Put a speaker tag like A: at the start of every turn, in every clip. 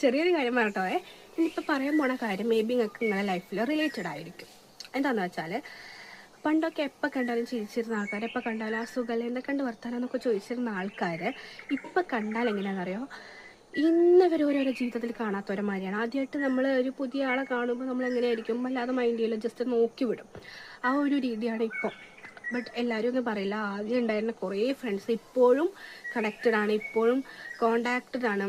A: ചെറിയൊരു കാര്യം പറഞ്ഞോ. ഇനിയിപ്പോൾ പറയാൻ പോണ കാര്യം മേ ബി നിങ്ങൾക്ക് നിങ്ങളുടെ ലൈഫിൽ റിലേറ്റഡ് ആയിരിക്കും. എന്താണെന്ന് വെച്ചാൽ, പണ്ടൊക്കെ എപ്പോൾ കണ്ടാലും ചിരിച്ചിരുന്ന ആൾക്കാർ, എപ്പോൾ കണ്ടാലും ആ സുഖമല്ലേ എന്തൊക്കെ കണ്ട് വർത്താനം എന്നൊക്കെ ചോദിച്ചിരുന്ന ആൾക്കാർ ഇപ്പം കണ്ടാൽ എങ്ങനെയാണെന്നറിയോ, ഇന്ന് വരെ ഓരോരോ ജീവിതത്തിൽ കാണാത്തവരമാതിരിയാണ്. ആദ്യമായിട്ട് നമ്മൾ ഒരു പുതിയ ആളെ കാണുമ്പോൾ നമ്മൾ എങ്ങനെയായിരിക്കും, അല്ലാതെ മൈൻഡ് ചെയ്യില്ല, ജസ്റ്റ് നോക്കി വിടും. ആ ഒരു രീതിയാണ് ഇപ്പോൾ. ബട്ട് എല്ലാവരും ഒന്നും പറയില്ല, ആദ്യം ഉണ്ടായിരുന്ന കുറേ ഫ്രണ്ട്സ് ഇപ്പോഴും കണക്റ്റഡ് ആണ്, ഇപ്പോഴും കോണ്ടാക്റ്റഡ് ആണ്.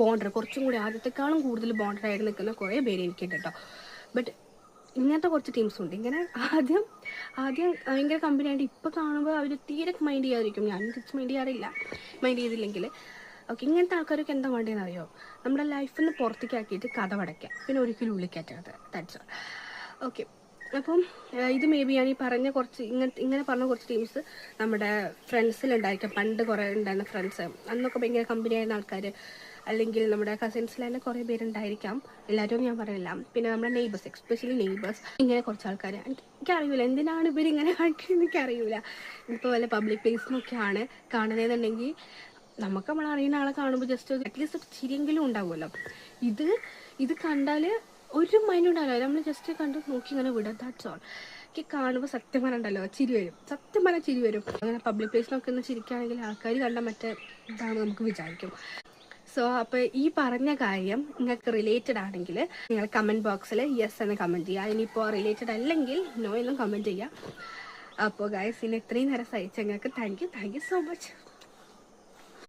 A: ബോണ്ടർ കുറച്ചും കൂടി ആദ്യത്തെക്കാളും കൂടുതൽ ബോണ്ടറായിട്ട് നിൽക്കുന്ന കുറേ പേര് എനിക്കുണ്ട് കേട്ടോ. ബട്ട് ഇങ്ങനത്തെ കുറച്ച് ടീംസും ഉണ്ട്. ഇങ്ങനെ ആദ്യം ഭയങ്കര കമ്പനി ആയിട്ട് ഇപ്പോൾ കാണുമ്പോൾ അവർ തീരെ മൈൻഡ് ചെയ്യാതിരിക്കും. ഞാൻ തിരിച്ച് മൈൻഡ് ചെയ്യാറില്ല, മൈൻഡ് ചെയ്തില്ലെങ്കിൽ. ഓക്കെ, ഇങ്ങനത്തെ ആൾക്കാരൊക്കെ എന്താ വേണ്ടതെന്ന് അറിയോ, നമ്മുടെ ലൈഫിൽ നിന്ന് പുറത്തേക്കാക്കിയിട്ട് കഥ പടയ്ക്കുക, പിന്നെ ഒരിക്കലും ഉള്ളിക്കയറ്റരുത്. That's all. ഓക്കെ, അപ്പം ഇത് മേ ബി ഞാൻ ഈ പറഞ്ഞ കുറച്ച് ഇങ്ങനെ പറഞ്ഞ കുറച്ച് ടീംസ് നമ്മുടെ ഫ്രണ്ട്സിലുണ്ടായിരിക്കാം. പണ്ട് കുറേ ഉണ്ടായിരുന്ന ഫ്രണ്ട്സ്, അന്നൊക്കെ ഭയങ്കര കമ്പനി ആയിരുന്ന ആൾക്കാർ, അല്ലെങ്കിൽ നമ്മുടെ കസിൻസിൽ തന്നെ കുറേ പേരുണ്ടായിരിക്കാം. എല്ലാവരും ഞാൻ പറയില്ല. പിന്നെ നമ്മുടെ നെയ്ബേഴ്സ്, എസ്പെഷ്യലി നെയ്ബേഴ്സ്, ഇങ്ങനെ കുറച്ച് ആൾക്കാർ. എനിക്കറിയില്ല എന്തിനാണ് ഇവരിങ്ങനെ കാണിക്കുന്നത്, എനിക്കറിയില്ല. ഇപ്പോൾ വല്ല പബ്ലിക് പ്ലേസിനൊക്കെയാണ് കാണുന്നതെന്നുണ്ടെങ്കിൽ നമുക്ക് നമ്മൾ അറിയുന്ന ആളെ കാണുമ്പോൾ ജസ്റ്റ് അറ്റ്ലീസ്റ്റ് ഒരു ചിരിയെങ്കിലും ഉണ്ടാവുമല്ലോ. ഇത് കണ്ടാൽ ഒരു മൈൻഡ് ഉണ്ടാവില്ല, നമ്മൾ ജസ്റ്റ് കണ്ട് നോക്കി ഇങ്ങനെ വിടാം. That's all. എനിക്ക് കാണുമ്പോൾ സത്യം പറഞ്ഞിട്ടുണ്ടല്ലോ ചിരി വരും, സത്യം പറഞ്ഞാൽ ചിരി വരും. അങ്ങനെ പബ്ലിക് പ്ലേസിനൊക്കെ ഒന്ന് ചിരിക്കുകയാണെങ്കിൽ ആൾക്കാർ കണ്ടാൽ മറ്റേ ഇതാണ് നമുക്ക് വിചാരിക്കും. സോ അപ്പോൾ ഈ പറഞ്ഞ കാര്യം നിങ്ങൾക്ക് റിലേറ്റഡ് ആണെങ്കിൽ നിങ്ങൾ കമൻറ്റ് ബോക്സിൽ യെസ് എന്ന് കമൻറ്റ് ചെയ്യുക. ഇനിയിപ്പോൾ റിലേറ്റഡ് അല്ലെങ്കിൽ നോ എന്നും കമൻറ്റ് ചെയ്യുക. അപ്പോൾ ഗൈസ്, ഇനി ഇത്രയും നേരം സഹിച്ച നിങ്ങൾക്ക് താങ്ക് യു സോ മച്ച്.